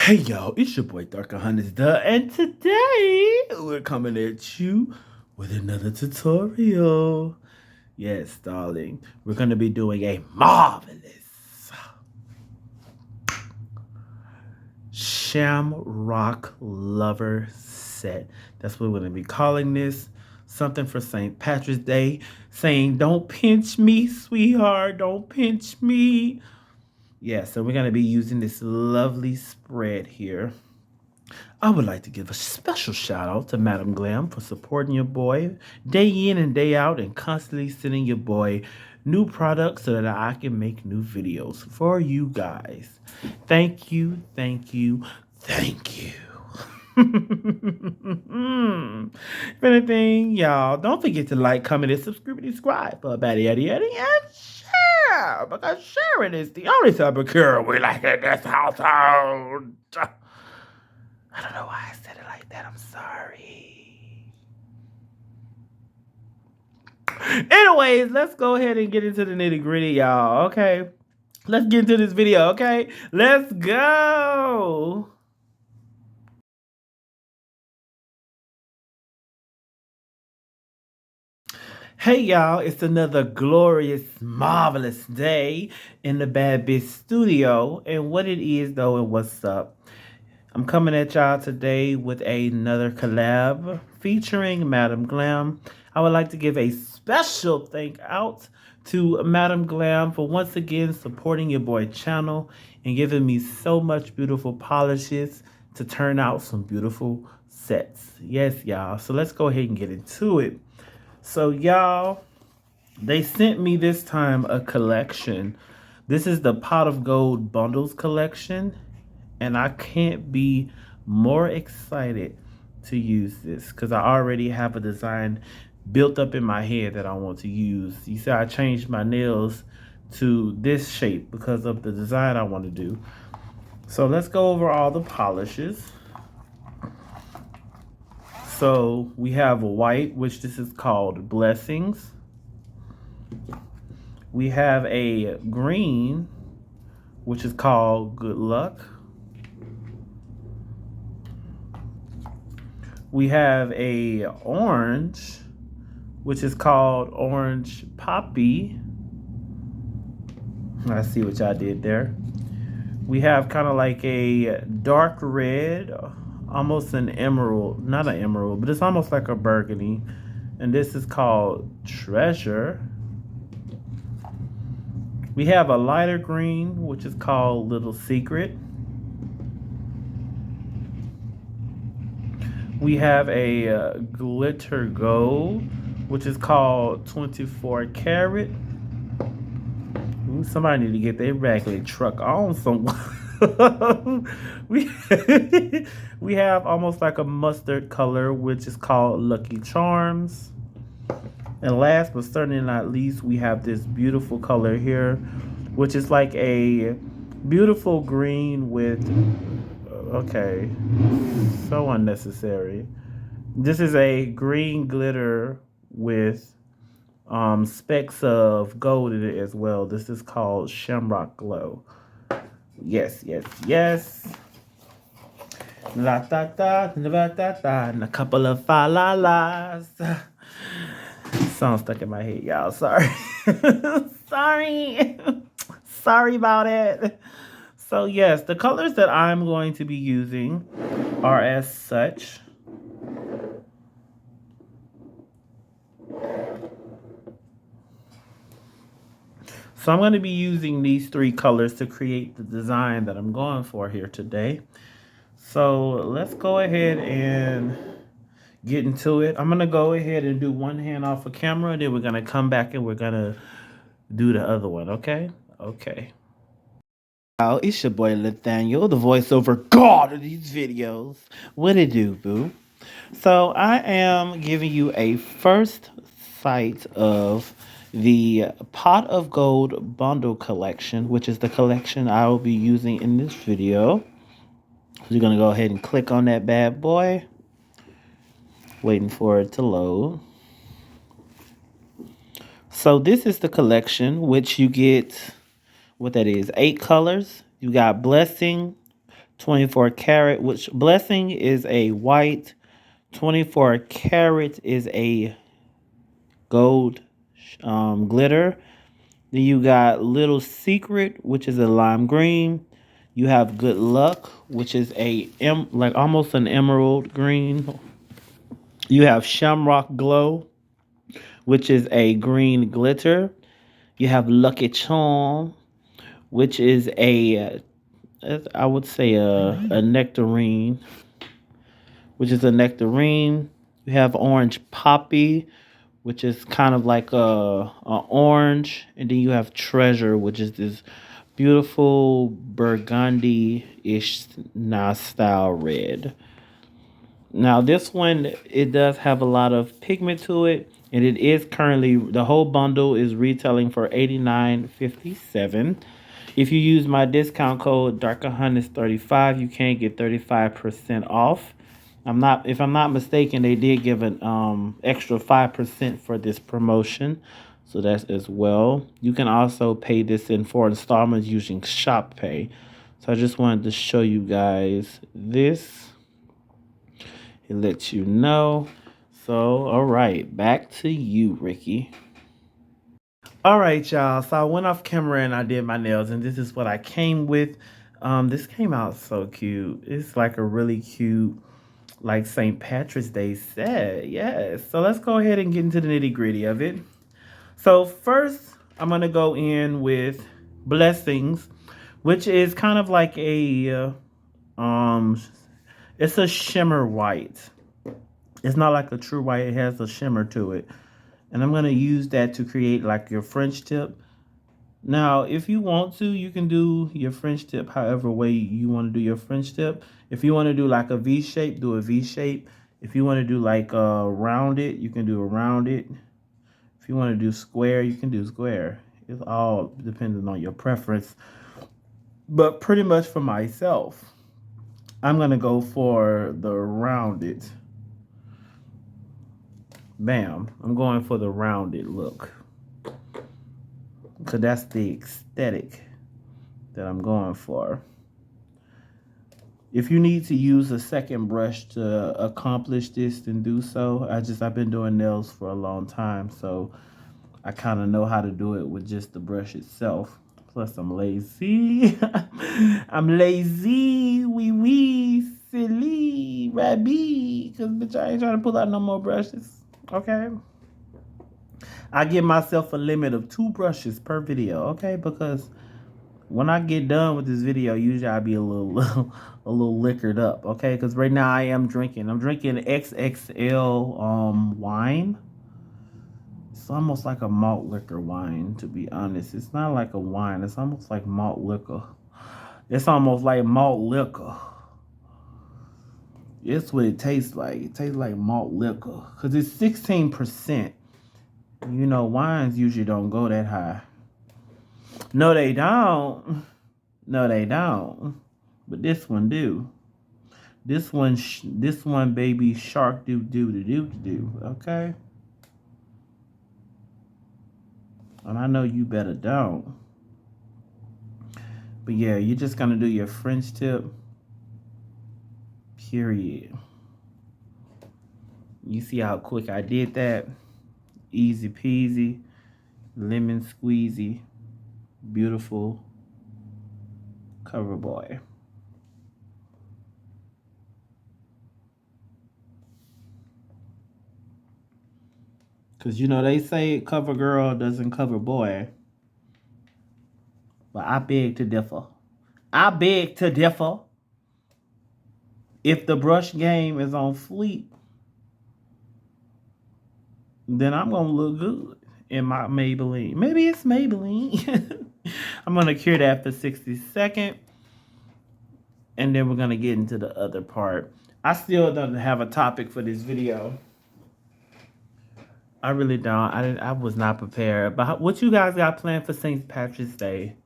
Hey y'all, it's your boy Darkahontas, and today we're coming at you with another tutorial. Yes, darling, we're gonna be doing a marvelous Shamrock Lover set. That's what we're gonna be calling this. Something for St. Patrick's Day, saying, "Don't pinch me, sweetheart, don't pinch me." Yeah, so we're gonna be using this lovely spread here. I would like to give a special shout out to Madam Glam for supporting your boy day in and day out and constantly sending your boy new products so that I can make new videos for you guys. Thank you, thank you, thank you. If anything, y'all, don't forget to like, comment, and subscribe for Batty Eddie Eddie and share, because sharing is the only type of cure we like in this household. I don't know why I said it like that. I'm sorry. Anyways, let's go ahead and get into the nitty gritty, y'all. Okay. Let's get into this video, okay? Let's go. Hey, y'all. It's another glorious, marvelous day in the Bad Bitch studio. And what it is, though, and what's up. I'm coming at y'all today with another collab featuring Madam Glam. I would like to give a special thank out to Madam Glam for once again supporting your boy channel and giving me so much beautiful polishes to turn out some beautiful sets. Yes, y'all. So let's go ahead and get into it. So y'all, they sent me this time a collection. This is the Pot of Gold Bundles collection. And I can't be more excited to use this because I already have a design built up in my head that I want to use. You see, I changed my nails to this shape because of the design I want to do. So let's go over all the polishes. So we have a white, which this is called Blessings. We have a green, which is called Good Luck. We have a orange, which is called Orange Poppy. I see what y'all did there. We have kind of like a dark red, almost an emerald, not an emerald, but it's almost like a burgundy. And this is called Treasure. We have a lighter green, which is called Little Secret. We have a glitter gold, which is called 24 karat. Ooh, somebody need to get their raggedy truck on somewhere. we have almost like a mustard color, which is called Lucky Charms. And last but certainly not least, we have this beautiful color here, which is like a beautiful green with... Okay, so unnecessary. This is a green glitter with specks of gold in it as well. This is called Shamrock Glow. Yes, yes, yes. La da da, la da da, and a couple of fa la las. Song stuck in my head, y'all. Sorry. Sorry. Sorry about it. So yes, the colors that I'm going to be using are as such. So I'm going to be using these three colors to create the design that I'm going for here today. So let's go ahead and get into it. I'm going to go ahead and do one hand off of camera, and then we're going to come back and we're going to do the other one, okay? Okay. It's your boy Nathaniel, the voiceover god of these videos. What it do, boo? So I am giving you a first sight of the Pot of Gold bundle collection, which is the collection I will be using in this video. So you're going to go ahead and click on that bad boy. Waiting for it to load. So this is the collection, which you get... what that is, 8 colors. You got Blessing, 24 karat, which blessing is a white. 24 karat is a gold glitter. Then you got Little Secret, which is a lime green. You have Good Luck, which is like almost an emerald green. You have Shamrock Glow, which is a green glitter. You have Lucky Charm, which is I would say a nectarine, which is a nectarine. You have Orange Poppy, which is kind of like a orange, and then you have Treasure, which is this beautiful burgundy-ish style red. Now this one, it does have a lot of pigment to it, and it is currently, the whole bundle is retailing for $89.57. If you use my discount code Darkahontas35, you can get 35% off. If I'm not mistaken, they did give an extra 5% for this promotion. So that's as well. You can also pay this in 4 installments using Shop Pay. So I just wanted to show you guys this. It lets you know. So, all right, back to you, Ricky. All right, y'all. So I went off camera and I did my nails, and this is what I came with. This came out so cute. It's like a really cute, like St. Patrick's Day set. Yes. So let's go ahead and get into the nitty gritty of it. So first, I'm gonna go in with Blessings, which is kind of like it's a shimmer white. It's not like a true white. It has a shimmer to it. And I'm going to use that to create like your French tip. Now, if you want to, you can do your French tip however way you want to do your French tip. If you want to do like a V shape, do a V shape. If you want to do like a rounded, you can do a rounded. If you want to do square, you can do square. It's all dependent on your preference. But pretty much for myself, I'm going to go for the rounded. Bam. I'm going for the rounded look. Because that's the aesthetic that I'm going for. If you need to use a second brush to accomplish this, then do so. I've been doing nails for a long time, so I kind of know how to do it with just the brush itself. Plus, I'm lazy. I'm lazy. Wee, silly, rabbi. Because, bitch, I ain't trying to pull out no more brushes. Okay? I give myself a limit of 2 brushes per video, okay? Because when I get done with this video, usually I'll be a little liquored up, okay? Because right now I'm drinking XXL wine. It's almost like a malt liquor wine, to be honest. It's not like a wine. It's almost like malt liquor. It's almost like malt liquor. It's what it tastes like. It tastes like malt liquor. Because it's 16%. You know, wines usually don't go that high. No, they don't. No, they don't. But this one do. This one, baby shark do. Okay? And I know you better don't. But yeah, you're just going to do your French tip. Period. You see how quick I did that? Easy peasy, lemon squeezy, beautiful cover boy. Because, you know, they say cover girl doesn't cover boy. But I beg to differ. I beg to differ. If the brush game is on fleek, then I'm going to look good in my Maybelline. Maybe it's Maybelline. I'm going to cure that for 60 seconds. And then we're going to get into the other part. I still don't have a topic for this video. I really don't. I was not prepared. But what you guys got planned for St. Patrick's Day?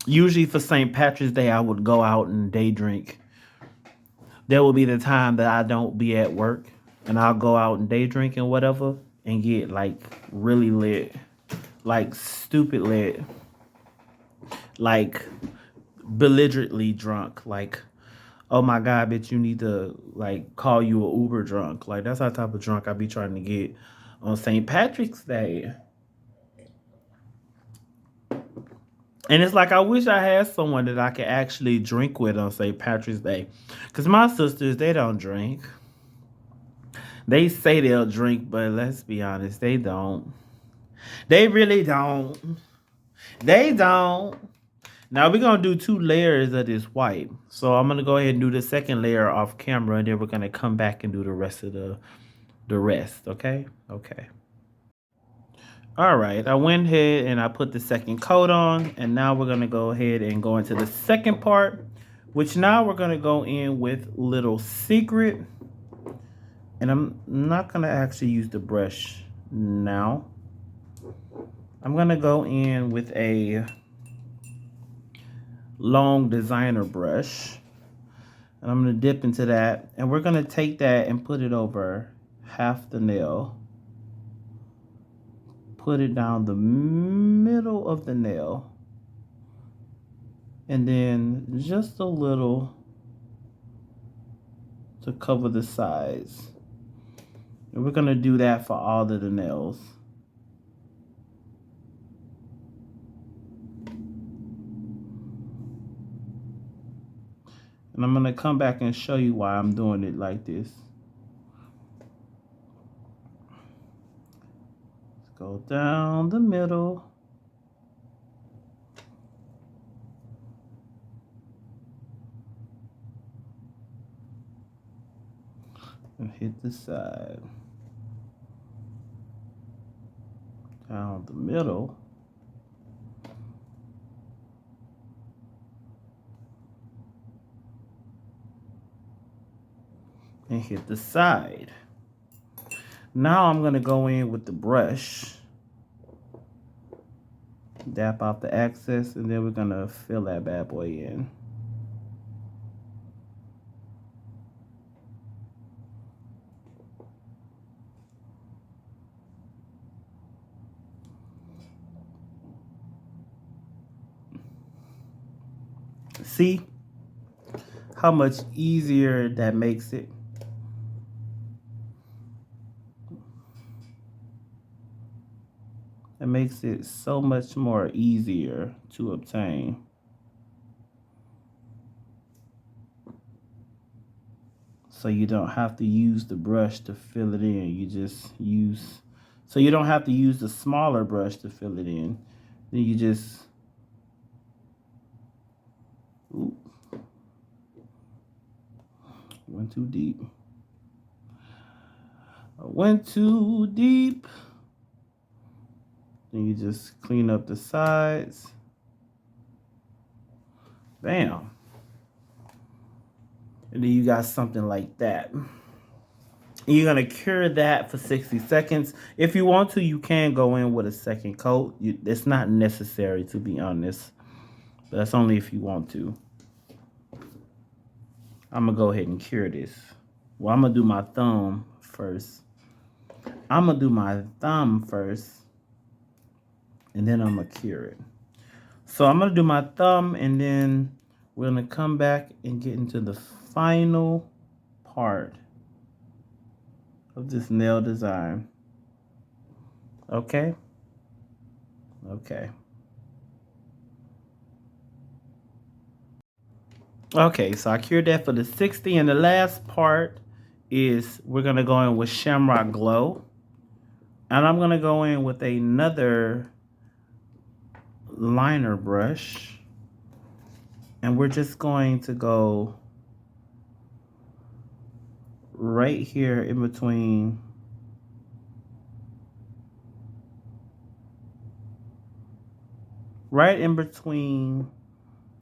Usually for St. Patrick's Day, I would go out and day drink. There will be the time that I don't be at work. And I'll go out and day drink and whatever. And get like really lit. Like stupid lit. like belligerently drunk. Like, oh my God, bitch, you need to like call you a Uber drunk. Like that's how type of drunk I be trying to get on St. Patrick's Day. And it's like I wish I had someone that I could actually drink with on St. Patrick's Day. Cause my sisters, they don't drink. They say they'll drink, but let's be honest, they don't. They really don't. They don't. Now we're gonna do 2 layers of this white. So I'm gonna go ahead and do the second layer off camera, and then we're gonna come back and do the rest of the rest. Okay? Okay. All right. I went ahead and I put the second coat on, and now we're gonna go ahead and go into the second part, which now we're gonna go in with Little Secret. And I'm not gonna actually use the brush now. I'm gonna go in with a long designer brush, and I'm gonna dip into that, and we're gonna take that and put it over half the nail. Put it down the middle of the nail, and then just a little to cover the sides. And we're gonna do that for all of the nails. And I'm gonna come back and show you why I'm doing it like this. Let's go down the middle. And hit the side. Down the middle. And hit the side. Now I'm gonna go in with the brush. Dap out the excess, and then we're gonna fill that bad boy in. See how much easier that makes it? It makes it so much more easier to obtain. So you don't have to use the brush to fill it in. You just use, so you don't have to use the smaller brush to fill it in. Then you just, ooh, went too deep. I went too deep. Then you just clean up the sides. Bam. And then you got something like that. And you're gonna cure that for 60 seconds. If you want to, you can go in with a second coat. It's not necessary, to be honest. But that's only if you want to. I'm gonna go ahead and cure this. Well, I'm gonna do my thumb first. I'm gonna do my thumb first, and then I'm gonna cure it. So I'm gonna do my thumb, and then we're gonna come back and get into the final part of this nail design. Okay? Okay. Okay, so I cured that for the 60, and the last part is we're gonna go in with Shamrock Glow. And I'm gonna go in with another liner brush, and we're just going to go right here in between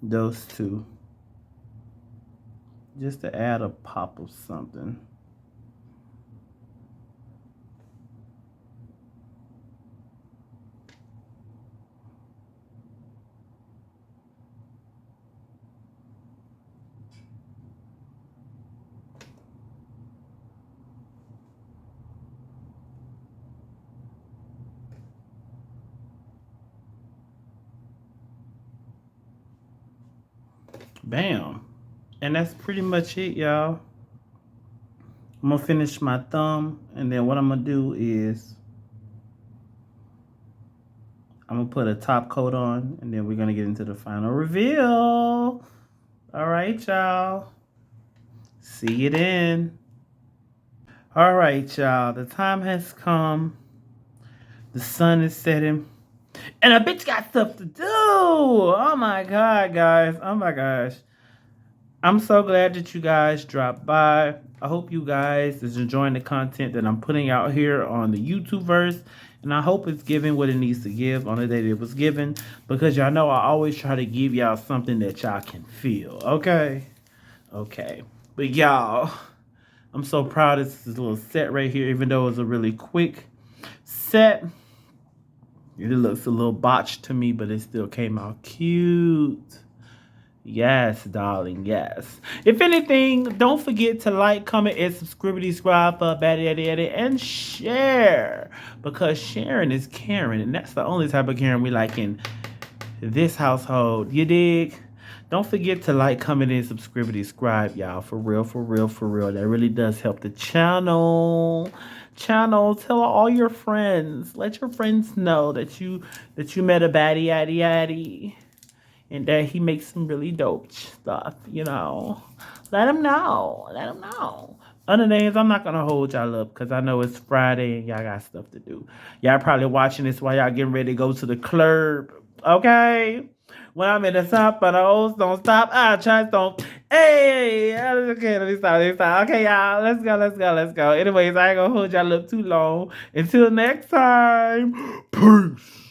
those two, just to add a pop of something. Bam. And that's pretty much it, y'all. I'm gonna finish my thumb, and then what I'm gonna do is I'm gonna put a top coat on, and then we're gonna get into the final reveal. All right, y'all. See you then. All right, y'all. The time has come. The sun is setting. And a bitch got stuff to do. Oh my God, guys. Oh my gosh. I'm so glad that you guys dropped by. I hope you guys is enjoying the content that I'm putting out here on the YouTubeverse. And I hope it's giving what it needs to give on the day that it was given. Because y'all know I always try to give y'all something that y'all can feel. Okay? Okay. But y'all, I'm so proud of this little set right here. Even though it was a really quick set. It looks a little botched to me, but it still came out cute. Yes, darling, yes. If anything, don't forget to like, comment, and subscribe for Baddie Eddie Eddie, and share. Because sharing is caring, and that's the only type of caring we like in this household. You dig? Don't forget to like, comment, and subscribe, y'all. For real, for real, for real. That really does help the channel. Tell all your friends. Let your friends know that you met a baddie addy addy. And that he makes some really dope stuff, you know. Let him know. Let him know. Other names, I'm not going to hold y'all up because I know it's Friday and y'all got stuff to do. Y'all probably watching this while y'all getting ready to go to the club. Okay? When I'm in the top, but the hoes don't stop. Chance don't. Hey, okay, let me stop. Okay, y'all, let's go. Anyways, I ain't going to hold y'all up too long. Until next time, peace.